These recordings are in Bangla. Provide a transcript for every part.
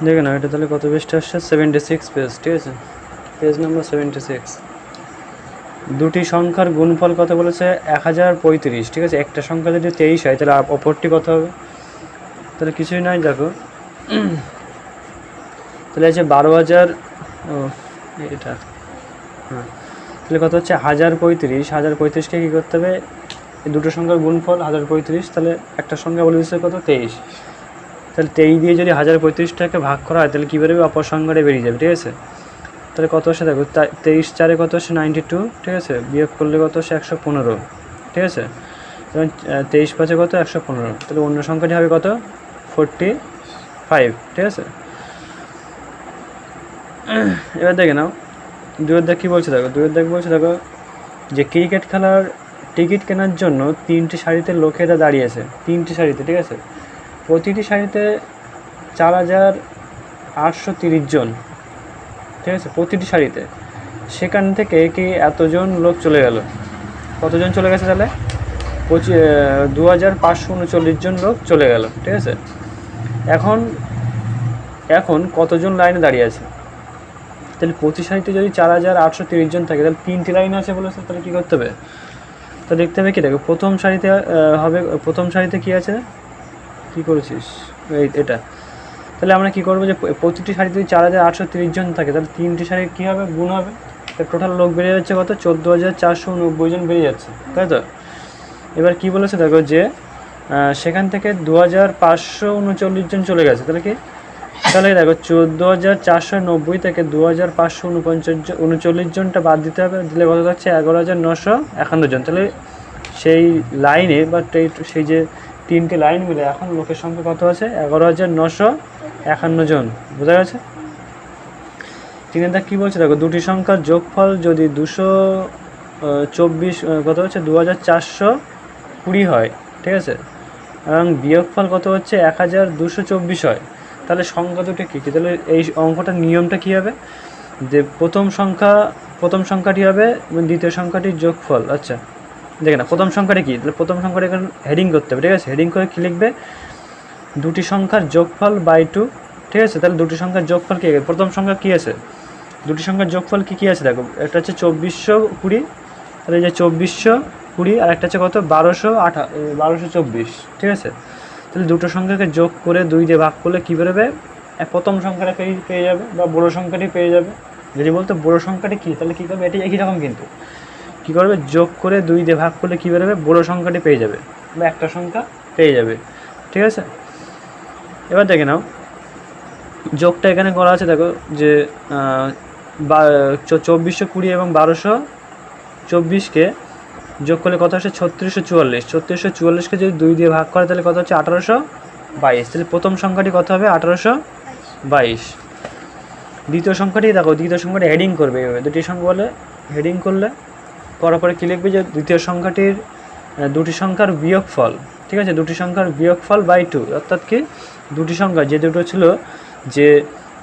দেখে না এটা তাহলে কত পেজটা আসছে, 76 পেজ, ঠিক আছে, পেজ নাম্বার 76। দুটি সংখ্যার গুণফল কত বলেছে, 1035, ঠিক আছে। একটা সংখ্যা যদি 23 হয় তাহলে অপরটি কত হবে, তাহলে কিছুই নয়, দেখো তাহলে আছে 12,000, ও এটা, হ্যাঁ, তাহলে কত হচ্ছে 1035, 1035কে কী করতে হবে, এই দুটো সংখ্যার গুণফল 1035, তাহলে একটা সংখ্যা বলে দিচ্ছে কত 23, তাহলে 23 দিয়ে যদি 1035টাকে ভাগ করা হয় তাহলে কী বেরোবে, অপর সংখ্যাটা বেরিয়ে যাবে, ঠিক আছে। তাহলে কত আসে দেখো, 23 4 কত আসে 92, ঠিক আছে, বিয়োগ করলে কত আসে 115, ঠিক আছে, এবং 23 5 কত 115, তাহলে অন্য সংখ্যাটি হবে কত 45, ঠিক আছে। এবার দেখে নাও দুয়ের দাগ কী বলছে, দেখো দুয়ের দাগ বলছে, দেখো যে ক্রিকেট খেলার টিকিট কেনার জন্য 3টি সারিতে লোকেরা দাঁড়িয়েছে, 3টি সারিতে, ঠিক আছে, প্রতিটি সারিতে 4,830 জন, ঠিক আছে, প্রতিটি সারিতে। সেখান থেকে কি এতজন লোক চলে গেল, কতজন চলে গেছে তাহলে 2,539 জন লোক চলে গেল, ঠিক আছে। এখন এখন কতজন লাইনে দাঁড়িয়ে আছে, তাহলে প্রতি সারিতে যদি 4,830 জন থাকে তাহলে 3টি লাইন আছে বলেছে, তাহলে কী করতে হবে, তো দেখতে হবে কি, দেখো প্রথম সারিতে হবে, প্রথম সারিতে কী আছে, কী করেছিস এটা, তাহলে আমরা কী করবো, যে প্রতিটি সারিতে যদি 4,830 জন থাকে তাহলে 3টি সারি কী হবে, গুণ হবে, তাহলে টোটাল লোক বেড়ে যাচ্ছে কত, 14,490 জন বেড়ে যাচ্ছে, তাই তো। এবার কী বলেছে দেখো, যে সেখান থেকে 2,539 জন চলে গেছে, তাহলে কি, তাহলে দেখো 14,490 থেকে 2,539 জনটা বাদ দিতে হবে, দিলে কত যাচ্ছে 11,951 জন, তাহলে সেই লাইনে বা সেই যে 3টে লাইন মিলে এখন লোকের সংখ্যা কত আছে, 11,951 জন, বোঝা গেছে। 3 কী বলছে দেখো, দুটি সংখ্যার যোগফল যদি 224 কত হচ্ছে 2,420 হয়, ঠিক আছে, এবং বিয়োগফল কত হচ্ছে 1,224 হয়, তাহলে সংখ্যা দুটো কী কী, তাহলে এই অঙ্কটার নিয়মটা কী হবে, যে প্রথম সংখ্যাটি হবে এবং দ্বিতীয় সংখ্যাটির যোগফল। আচ্ছা দেখে না প্রথম সংখ্যাটা কী, তাহলে প্রথম সংখ্যাটা এখানে হেডিং করতে হবে, ঠিক আছে, হেডিং করে কী লিখবে, দুটি সংখ্যার যোগফল বাই 2, ঠিক আছে। তাহলে দুটি সংখ্যার যোগফল কী, প্রথম সংখ্যা কী আছে, দুটি সংখ্যার যোগফল কী কী আছে দেখো, একটা হচ্ছে 2420, তাহলে এই যে 2420 আর একটা হচ্ছে কত 1224, ঠিক আছে। তাহলে দুটো সংখ্যাকে যোগ করে 2 দিয়ে ভাগ করলে কী বেরোবে, প্রথম সংখ্যাটা পেয়ে যাবে বা বড় সংখ্যাটি পেয়ে যাবে। যদি বলতো বড় সংখ্যাটি কী, তাহলে কী করবে, এটি একই রকম, কিন্তু কী করবে, যোগ করে 2 দিয়ে ভাগ করলে কী বেরোবে, বড় সংখ্যাটি পেয়ে যাবে বা একটা সংখ্যা পেয়ে যাবে, ঠিক আছে। এবার দেখে নাও যোগটা এখানে করা আছে, দেখো যে 2420 এবং 1224কে যোগ করলে কত আসে 3644, 3644কে যদি 2 দিয়ে ভাগ করে তাহলে কত হচ্ছে 1822, তাহলে প্রথম সংখ্যাটি কত হবে 1822। দ্বিতীয় সংখ্যাটি দেখো, দ্বিতীয় সংখ্যাটি হেডিং করবে এভাবে, দুটি সংখ্যা বলে হেডিং করার পরে কী লিখবে, যে দ্বিতীয় সংখ্যাটির দুটি সংখ্যার বিয়োগফল, ঠিক আছে, দুটি সংখ্যার বিয়োগফল বাই 2, অর্থাৎ কি দুটি সংখ্যা যে দুটো ছিল, যে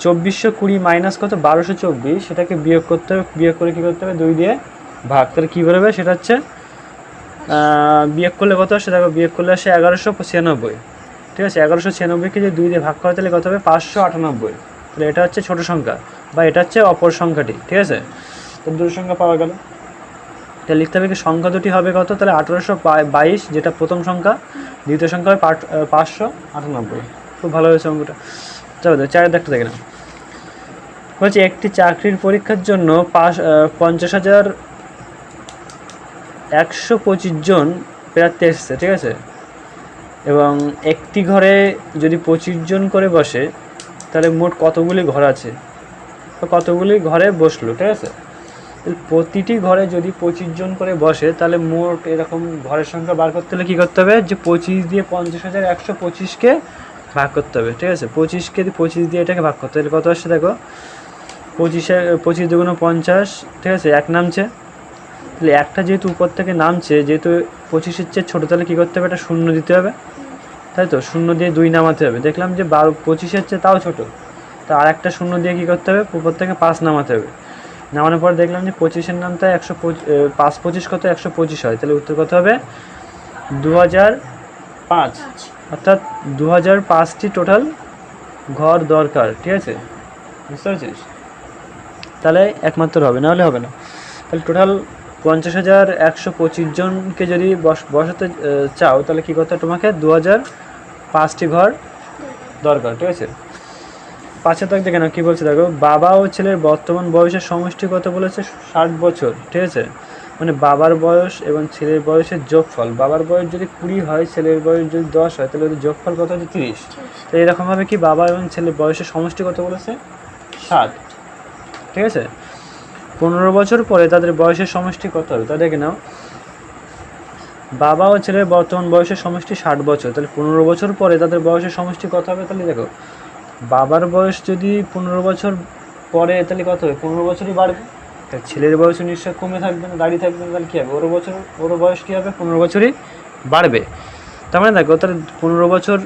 2420 মাইনাস কত 1224, সেটাকে বিয়োগ করতে হবে, বিয়োগ করে কী করতে হবে 2 দিয়ে ভাগ, তাহলে কী বেরোবে, সেটা হচ্ছে বিয়োগ করলে কত আসে দেখো, বিয়োগ করলে আসে 1196, ঠিক আছে, 1196কে যদি 2 দিয়ে ভাগ করে তাহলে কত হবে 598, তাহলে এটা হচ্ছে ছোটো সংখ্যা বা এটা হচ্ছে অপর সংখ্যাটি, ঠিক আছে। তো দুটো সংখ্যা পাওয়া গেল, তাহলে লিখতে হবে কি সংখ্যা দুটি হবে কত, তাহলে 1822 যেটা প্রথম সংখ্যা, দ্বিতীয় সংখ্যা হবে 598, খুব ভালো হয়েছে অঙ্কটা। চলো 4 দাগটা দেখে নাও, বলছে একটি চাকরির পরীক্ষার জন্য 50,125 জন প্রার্থী এসেছে, ঠিক আছে, এবং একটি ঘরে যদি 25 জন করে বসে তাহলে মোট কতগুলি ঘর আছে, তো কতগুলি ঘরে বসলো, ঠিক আছে। প্রতিটি ঘরে যদি 25 জন করে বসে তাহলে মোট এরকম ঘরের সংখ্যা বার করতে হলে কী করতে হবে, যে 25 দিয়ে 50,125কে ভাগ করতে হবে, ঠিক আছে, 25 দিয়ে এটাকে ভাগ করতে হলে কত আসছে দেখো, 25 দুগুণ 50, ঠিক আছে, 1 নামছে, তাহলে একটা যেহেতু উপর থেকে নামছে, যেহেতু 25-এর চেয়ে ছোটো, তাহলে কী করতে হবে, একটা শূন্য দিতে হবে, তাই তো, শূন্য দিয়ে 2 নামাতে হবে, দেখলাম যে 25-এর চেয়ে তাও ছোটো, তা আর একটা শূন্য দিয়ে কী করতে হবে, উপর থেকে 5 নামাতে হবে, নামানোর পর দেখলাম যে 25-এর নামটা 5 কত 125 হয়, তাহলে উত্তর কত হবে 2005, অর্থাৎ 2005টি টোটাল ঘর দরকার, ঠিক আছে, বুঝতে পারছিস? তাহলে একমাত্র হবে, না হলে হবে না। তাহলে টোটাল 50,125 জনকে যদি বসাতে চাও, তাহলে কী করতে হবে তোমাকে? 2005টি ঘর দরকার, ঠিক আছে। 5 তাক দেখে না কী বলছে দেখো, বাবা ও ছেলের বর্তমান বয়সের সমষ্টি কত বলেছে? 60 বছর, ঠিক আছে। মানে বাবার বয়স এবং ছেলের বয়সের যোগফল, বাবার বয়স যদি 20 হয়, ছেলের বয়স যদি 10 হয়, তাহলে ওদের যোগফল কত হচ্ছে? 30। তো এরকমভাবে কি বাবা এবং ছেলের বয়সের সমষ্টি কত বলেছে? 60, ঠিক আছে। 15 বছর পরে তাদের বয়সের সমষ্টি কত হবে? তা দেখে নাও, বাবা ও ছেলের বর্তমান বয়সের সমষ্টি 60 বছর, তাহলে 15 বছর পরে তাদের বয়সের সমষ্টি কত হবে? তাহলে দেখো, বাবার বয়স যদি 15 বছর পরে, তাহলে কত হবে? 15 বছরই বাড়বে। তাহলে ছেলের বয়সও নিশ্চয় কমে থাকবে না, দাঁড়িয়ে থাকবে না, তাহলে কী হবে? ওর বয়স কী হবে? 15 বছরই বাড়বে। তার মানে দেখো, তাহলে 15 বছর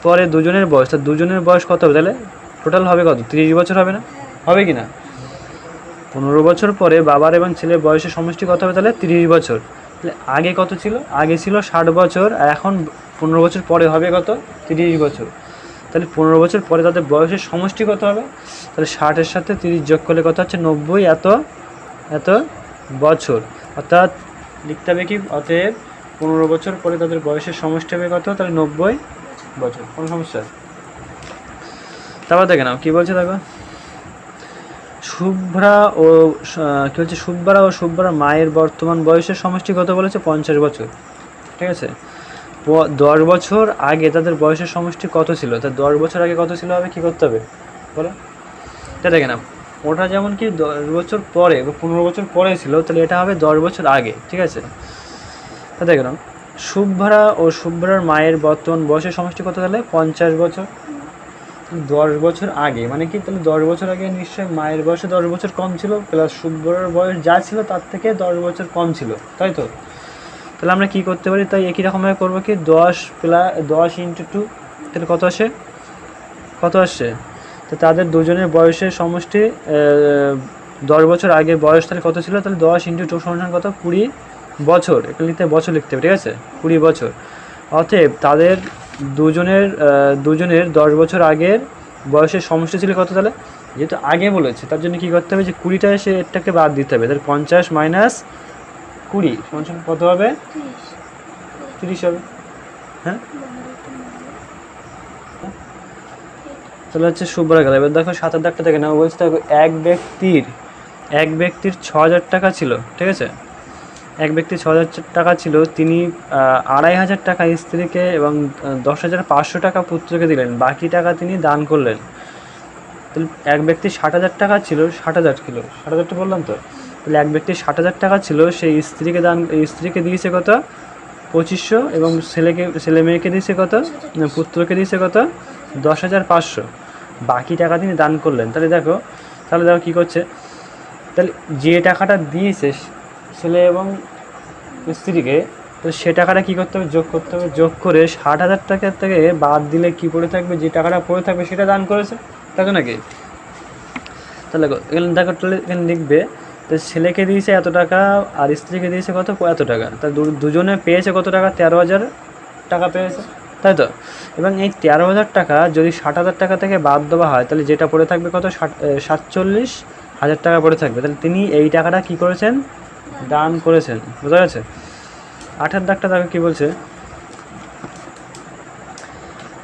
পরে দুজনের বয়স, তাহলে দুজনের বয়স কত হবে? তাহলে টোটাল হবে কত? 30 বছর হবে না? হবে কি না? 15 বছর পরে বাবার এবং ছেলের বয়সের সমষ্টি কত হবে? তাহলে 30 বছর। তাহলে আগে কত ছিল? আগে ছিল 60 বছর, আর এখন 15 বছর পরে হবে কত? 30 বছর। তাহলে 15 বছর পরে তাদের বয়সের সমষ্টি কত হবে? তাহলে 60-এর সাথে 30 যোগ করলে কত হচ্ছে? 90 এত বছর। অর্থাৎ লিখতে হবে কি? অতএব 15 বছর পরে তাদের বয়সের সমষ্টি হবে কত? তাহলে 90 বছর। কোনো সমস্যা? তারপর দেখে নাও কী বলছে দেখো, শুভ্রা ও কী বলছে, শুভ্রা ও শুভ্রার মায়ের বর্তমান বয়সের সমষ্টি কত বলেছে? 50 বছর, ঠিক আছে। 10 বছর আগে তাদের বয়সের সমষ্টি কত ছিল? তা 10 বছর আগে কত ছিল হবে? কী করতে হবে বলো? এটা দেখে না, ওটা যেমন কি 10 বছর পরে বা 15 বছর পরে ছিল, তাহলে এটা হবে 10 বছর আগে, ঠিক আছে। তা দেখে নাও, শুভ্রা ও শুভ্রার মায়ের বর্তমান বয়সের সমষ্টি কত? তাহলে 50 বছর। 10 বছর আগে মানে কি? তাহলে 10 বছর আগে নিশ্চয়ই মায়ের বয়সে 10 বছর কম ছিল, প্লাস শুভ্রার বয়স যা ছিল তার থেকে 10 বছর কম ছিল, তাই তো? তাহলে আমরা কী করতে পারি? তাই একই রকমভাবে করবো কি, 10 × 2, তাহলে কত আসে? কত আসছে? তো তাদের দুজনের বয়সের সমষ্টি 10 বছর আগে বয়স তাহলে কত ছিল? তাহলে 10 × 2 সমান কত? 20 বছর। এখানে বছর লিখতে হবে, ঠিক আছে, 20 বছর। অতএব তাদের দুজনের 10 বছর আগের বয়সের সমষ্টি ছিল কত? তাহলে যেহেতু আগে বলেছে, তার জন্য কী করতে হবে? যে 20টা এসে এটাকে বাদ দিতে হবে। তাহলে 50 - 20 সমান কত হবে? 30 হবে। হ্যাঁ, তাহলে হচ্ছে শুভ্রা গেল। এবার দেখো 7 দাগটা দেখে নাও, বলছে দেখো, এক ব্যক্তির 6,000 টাকা ছিল, ঠিক আছে। এক ব্যক্তির 6,000 টাকা ছিল, তিনি 2,500 টাকা স্ত্রীকে এবং 10,500 টাকা পুত্রকে দিলেন, বাকি টাকা তিনি দান করলেন। তাহলে এক ব্যক্তির 60,000 টাকা ছিল, 60,000 বললাম তো। তাহলে এক ব্যক্তির 60,000 টাকা ছিল, সেই স্ত্রীকে দিয়েছে কত? 2500, এবং ছেলে মেয়েকে দিয়েছে কত? পুত্রকে দিয়েছে কত? 10,500। বাকি টাকা তিনি দান করলেন। তাহলে দেখো কী করছে, তাহলে যে টাকাটা দিয়েছে ছেলে এবং স্ত্রীকে, তো সে টাকাটা কী করতে হবে? যোগ করতে হবে। যোগ করে 60,000 টাকা থেকে বাদ দিলে কী পড়ে থাকবে? যে টাকাটা পড়ে থাকবে সেটা দান করেছে, তাই তো নাকি? তাহলে এখানে দেখো, তাহলে এখানে লিখবে, তো ছেলেকে দিয়েছে এত টাকা আর স্ত্রীকে দিয়েছে কত? এত টাকা। তা দুজনে পেয়েছে কত টাকা? 13,000 টাকা পেয়েছে, তাই তো? এবং এই 13,000 টাকা যদি 60,000 টাকা থেকে বাদ দেওয়া হয়, তাহলে যেটা পড়ে থাকবে কত? 47,000 টাকা পড়ে থাকবে। তাহলে তিনি এই টাকাটা কী করেছেন? দান করেছেন। বোঝা গেছে? 8 দাগটা দেখো কী বলছে।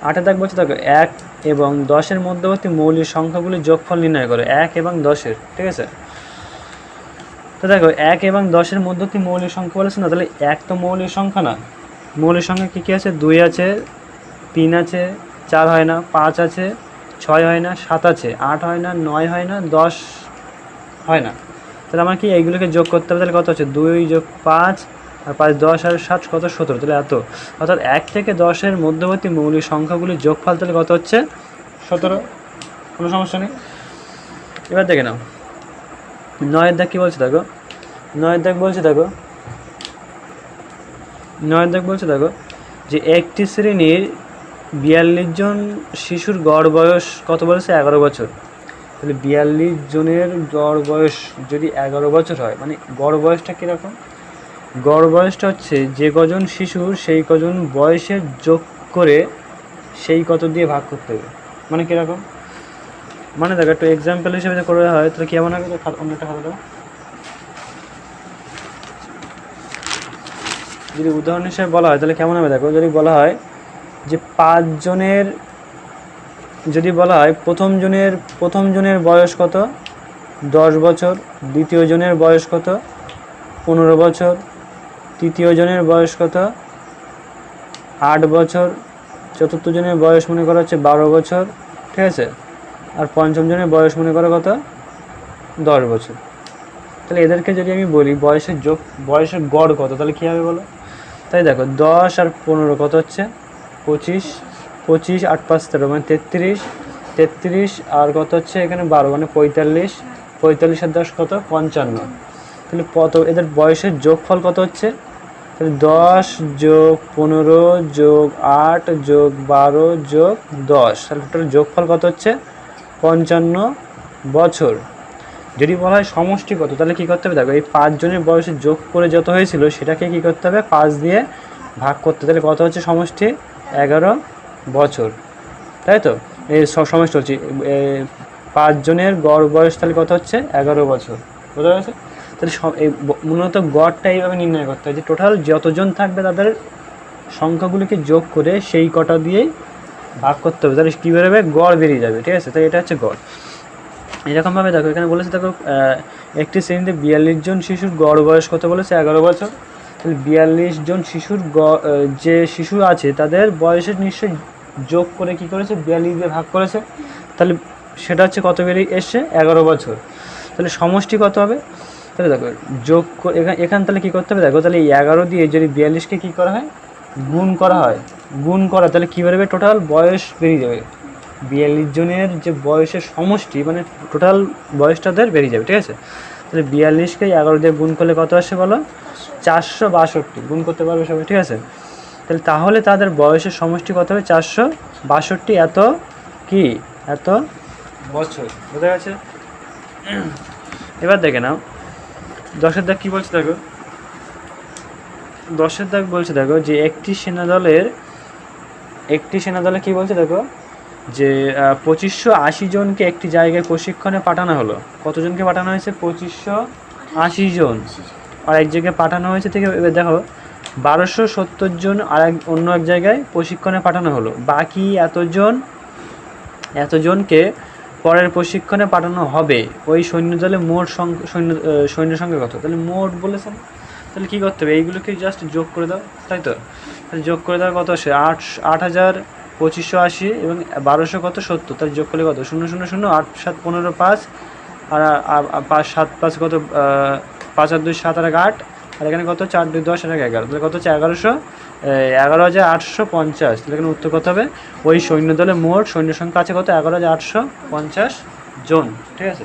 8 দাগ বলছে দেখো, 1 এবং 10-এর মধ্যবর্তী মৌলিক সংখ্যাগুলির যোগফল নির্ণয় করো। 1 এবং 10-এর, ঠিক আছে। তো দেখো, 1 এবং 10-এর মধ্যবর্তী মৌলিক সংখ্যা বলেছে না, তাহলে 1 তো মৌলিক সংখ্যা না। মৌলিক সংখ্যা কী কী আছে? 2 আছে, 3 আছে, 4 হয় না, 5 আছে, 6 হয় না, 7 আছে, 8 হয় না, 9 হয় না, 10 হয় না। তাহলে আমার কি এইগুলোকে যোগ করতে হবে? তাহলে কত হচ্ছে? 2 + 5 আর 5 10 আর 7 কত? 17। তাহলে এত, অর্থাৎ 1 থেকে 10-এর মধ্যবর্তী মৌলিক সংখ্যাগুলির যোগফল তাহলে কত হচ্ছে? 17। কোনো সমস্যা নেই। এবার দেখে নাও 9 দাগ কী বলছে দেখো। 9 দাগ বলছে দেখো, যে একটি শ্রেণীর 42 জন শিশুর গড় বয়স কত বলেছে? 11 বছর। তাহলে 42 জনের গড় বয়স যদি 11 বছর হয়, মানে গড় বয়সটা কীরকম? গড় বয়সটা হচ্ছে যে কজন শিশুর সেই কজন বয়সের যোগ করে সেই কত দিয়ে ভাগ করতে হবে। মানে কীরকম, মানে দেখো একটু এক্সাম্পল হিসেবে যদি করে হয় তাহলে কেমন হবে, অন্য একটা খাতা দাও। যদি উদাহরণ হিসেবে বলা হয় তাহলে কেমন হবে দেখো, যদি বলা হয় যে 5 জনের, যদি বলা হয় প্রথম জনের বয়স কত 10 বছর, দ্বিতীয় জনের বয়স কত 15 বছর, তৃতীয় জনের বয়স কত 8 বছর, চতুর্থ জনের বয়স মনে করা হচ্ছে 12 বছর, ঠিক আছে, আর পঞ্চম জনের বয়স মনে করো কত 10 বছর। তাহলে এদেরকে যদি আমি বলি বয়সের গড় কত, তাহলে কী হবে বলো। তাই দেখো 10 আর 15 কত হচ্ছে 25, 25 8 5 13 মানে 33, 33 আর কত হচ্ছে এখানে 12 মানে 45, 45 আর 10 কত 55। তাহলে কত এদের বয়সের যোগফল কত হচ্ছে, তাহলে 10 যোগ 15 যোগ 8 যোগ 12 যোগ 10, তাহলে টোটাল যোগফল কত হচ্ছে 55 বছর। যদি বলা হয় সমষ্টি কত, তাহলে কী করতে হবে দেখো, এই 5 জনের বয়সে যোগ করে যত হয়েছিল সেটাকে কী করতে হবে 5 দিয়ে ভাগ করতে, তাহলে কত হচ্ছে সমষ্টি 11 বছর, তাই তো। এই সমষ্টি হচ্ছে 5 জনের গড় বয়স, তাহলে কত হচ্ছে 11 বছর, বোঝা গেছে। তাহলে এই মূলত গড়টা এইভাবে নির্ণয় করতে হয় যে টোটাল যতজন থাকবে তাদের সংখ্যাগুলিকে যোগ করে সেই কটা দিয়েই ভাগ করতে হবে, তাহলে কী বেরোবে গড় বেরিয়ে যাবে, ঠিক আছে। তাই এটা হচ্ছে গড়। এরকমভাবে দেখো এখানে বলেছে দেখো একটি শ্রেণীতে 42 জন শিশুর গড় বয়স কত বলেছে 11 বছর। তাহলে 42 জন শিশুর যে শিশু আছে তাদের বয়সের নিশ্চয়ই যোগ করে কি করেছে 42 দিয়ে ভাগ করেছে, তাহলে সেটা হচ্ছে কত বেরিয়ে এসছে 11 বছর। তাহলে সমষ্টি কত হবে, তাহলে দেখো যোগ এখানে তাহলে কী করতে হবে দেখো, তাহলে এই 11 দিয়ে যদি 42কে কী করা হয় গুণ করা হয়, তাহলে কী বেরোবে টোটাল বয়স বেরিয়ে যাবে 42 জনের যে বয়সের সমষ্টি মানে টোটাল বয়সটাদের বেরিয়ে যাবে, ঠিক আছে। তাহলে 42কে 11 দিয়ে গুণ করলে কত আসে বলো 462, গুণ করতে পারবে সবাই, ঠিক আছে। তাহলে তাদের বয়সের সমষ্টি কত হবে 462, এত বছর, বোঝা গেছে। এবার দেখে নাও 10-এর দাগ কী বলছে দেখো, 10-এর দাগ বলছে দেখো যে একটি সেনাদলে কী বলছে দেখো যে 2580 জনকে একটি জায়গায় প্রশিক্ষণে পাঠানো হলো। কতজনকে পাঠানো হয়েছে 2580 জন, আর এক জায়গায় পাঠানো হয়েছে থেকে এবার দেখো 1270 জন আর অন্য এক জায়গায় প্রশিক্ষণে পাঠানো হলো। বাকি এতজনকে পরের প্রশিক্ষণে পাঠানো হবে। ওই সৈন্যদলে মোট সৈন্য সংখ্যা কত, তাহলে মোট বলেছেন, তাহলে কী করতে হবে এইগুলোকে জাস্ট যোগ করে দাও, তাই তো। তাহলে যোগ করে দেওয়া কত আসে 8,2580 এবং 1200 কত 70, তাহলে যোগ করলে কত 0 0 0 8 7 15 5 আর 5 7 5 কত 5 আর 2 7 আর 8, আর এখানে কত 4 2 10 আর 11, তাহলে কত হচ্ছে 11,850। তাহলে এখানে উত্তর কত হবে ওই সৈন্যদলে মোট সৈন্য সংখ্যা আছে কত 11,850 জন, ঠিক আছে।